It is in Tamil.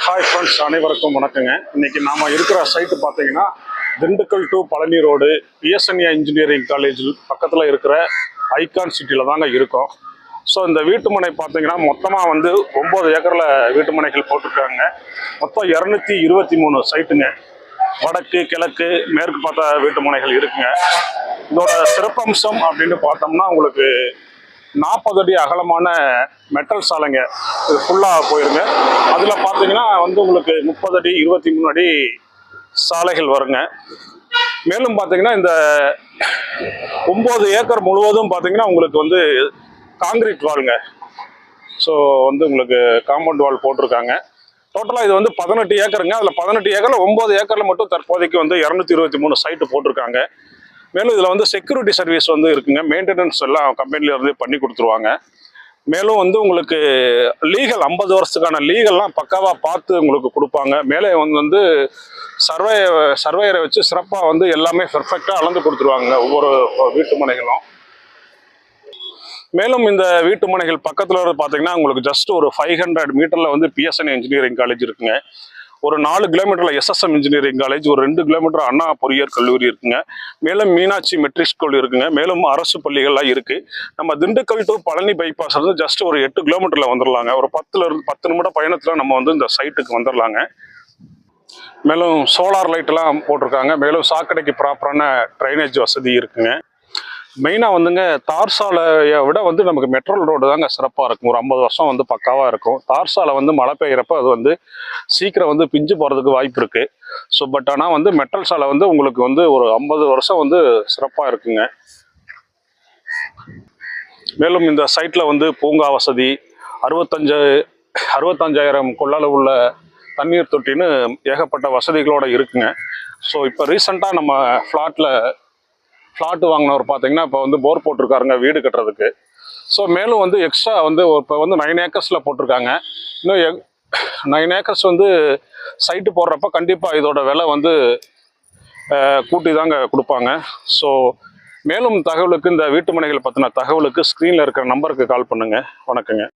ஹாய் ஃப்ரெண்ட்ஸ், அனைவருக்கும் வணக்கங்க. இன்றைக்கி நாம் இருக்கிற சைட்டு பார்த்தீங்கன்னா Dindigul to Palani road PSNA engineering college பக்கத்தில் இருக்கிற ஐகான் சிட்டியில் தாங்க இருக்கோம். ஸோ இந்த வீட்டுமனை பார்த்தீங்கன்னா மொத்தமாக வந்து 9 ஏக்கரில் வீட்டுமனைகள் போட்டிருக்காங்க. மொத்தம் 223 சைட்டுங்க. வடக்கு கிழக்கு மேற்கு பார்த்த வீட்டுமனைகள் இருக்குங்க. இதோட சிறப்பம்சம் அப்படின்னு பார்த்தோம்னா உங்களுக்கு 40 அடி அகலமான மெட்டல் சாலைங்க. இது ஃபுல்லாக போயிருங்க. அதில் பார்த்தீங்கன்னா வந்து உங்களுக்கு 30 அடி 23 அடி சாலைகள் வருங்க. மேலும் பார்த்தீங்கன்னா இந்த 9 ஏக்கர் முழுவதும் பார்த்தீங்கன்னா உங்களுக்கு வந்து காங்கிரீட் வால்ங்க. ஸோ வந்து உங்களுக்கு காம்பவுண்ட் வால் போட்டிருக்காங்க. டோட்டலாக இது வந்து 18 ஏக்கருங்க. அதில் 18 ஏக்கரில் 9 ஏக்கரில் மட்டும் தற்போதைக்கு வந்து 223 சைட்டு போட்டிருக்காங்க. மேலும் இதில் வந்து செக்யூரிட்டி சர்வீஸ் வந்து இருக்குங்க. மெயின்டெனன்ஸ் எல்லாம் கம்பெனிலேருந்து பண்ணி கொடுத்துருவாங்க. மேலும் வந்து உங்களுக்கு லீகல் 50 வருஷத்துக்கான லீகல்லாம் பக்காவாக பார்த்து உங்களுக்கு கொடுப்பாங்க. மேலே வந்து சர்வேயரை வச்சு சிறப்பாக வந்து எல்லாமே பெர்ஃபெக்டாக அளந்து கொடுத்துருவாங்க ஒவ்வொரு வீட்டு மனைகளும். மேலும் இந்த வீட்டு மனைகள் பக்கத்தில் பார்த்தீங்கன்னா உங்களுக்கு ஜஸ்ட் ஒரு 500 மீட்டரில் வந்து பிஎஸ்என்ஏ இன்ஜினியரிங் காலேஜ் இருக்குங்க. ஒரு 4 கிலோமீட்டரில் எஸ்எஸ்எம் இன்ஜினியரிங் காலேஜ், ஒரு 2 கிலோமீட்டர் அண்ணா பொறியியல் கல்லூரி இருக்குங்க. மேலும் மீனாட்சி மெட்ரிக் ஸ்கூல் இருக்குங்க. மேலும் அரசு பள்ளிகள்லாம் இருக்குது. நம்ம திண்டுக்கல் டு பழனி பைபாஸ் வந்து ஜஸ்ட் ஒரு 8 கிலோமீட்டரில் வந்துடலாங்க. ஒரு 10 நிமிட பயணத்தில் நம்ம வந்து இந்த சைட்டுக்கு வந்துடலாங்க. மேலும் சோலார் லைட்டெல்லாம் போட்டிருக்காங்க. மேலும் சாக்கடைக்கு ப்ராப்பரான ட்ரைனேஜ் வசதி இருக்குங்க. மெயினாக வந்துங்க தார் சாலையை விட வந்து நமக்கு மெட்ரல் ரோடு தாங்க சிறப்பாக இருக்கும். ஒரு 50 வருஷம் வந்து பக்காவாக இருக்கும். தார் சாலை வந்து மழை பெய்கிறப்ப அது வந்து சீக்கிரம் வந்து பிஞ்சு போகிறதுக்கு வாய்ப்பு இருக்குது. ஸோ பட் ஆனால் வந்து மெட்ரல் சாலை வந்து உங்களுக்கு வந்து ஒரு 50 வருஷம் வந்து சிறப்பாக இருக்குங்க. மேலும் இந்த சைட்டில் வந்து பூங்கா வசதி, 65,000 கொள்ளளவு உள்ள தண்ணீர் தொட்டின்னு ஏகப்பட்ட வசதிகளோடு இருக்குங்க. ஸோ இப்போ ரீசெண்டாக நம்ம ஃப்ளாட்டு வாங்கினவர் பார்த்தீங்கன்னா இப்போ வந்து போர் போட்டிருக்காருங்க வீடு கட்டுறதுக்கு. ஸோ மேலும் வந்து எக்ஸ்ட்ரா வந்து இப்போ வந்து 9 ஏக்கர்ஸில் போட்டிருக்காங்க. இன்னும் 9 ஏக்கர்ஸ் வந்து சைட்டு போடுறப்ப கண்டிப்பாக இதோட விலை வந்து கூட்டி தாங்க கொடுப்பாங்க. ஸோ மேலும் தகவலுக்கு இந்த வீட்டு மனைகள் பற்றின தகவலுக்கு ஸ்க்ரீனில் இருக்கிற நம்பருக்கு கால் பண்ணுங்கள். வணக்கங்க.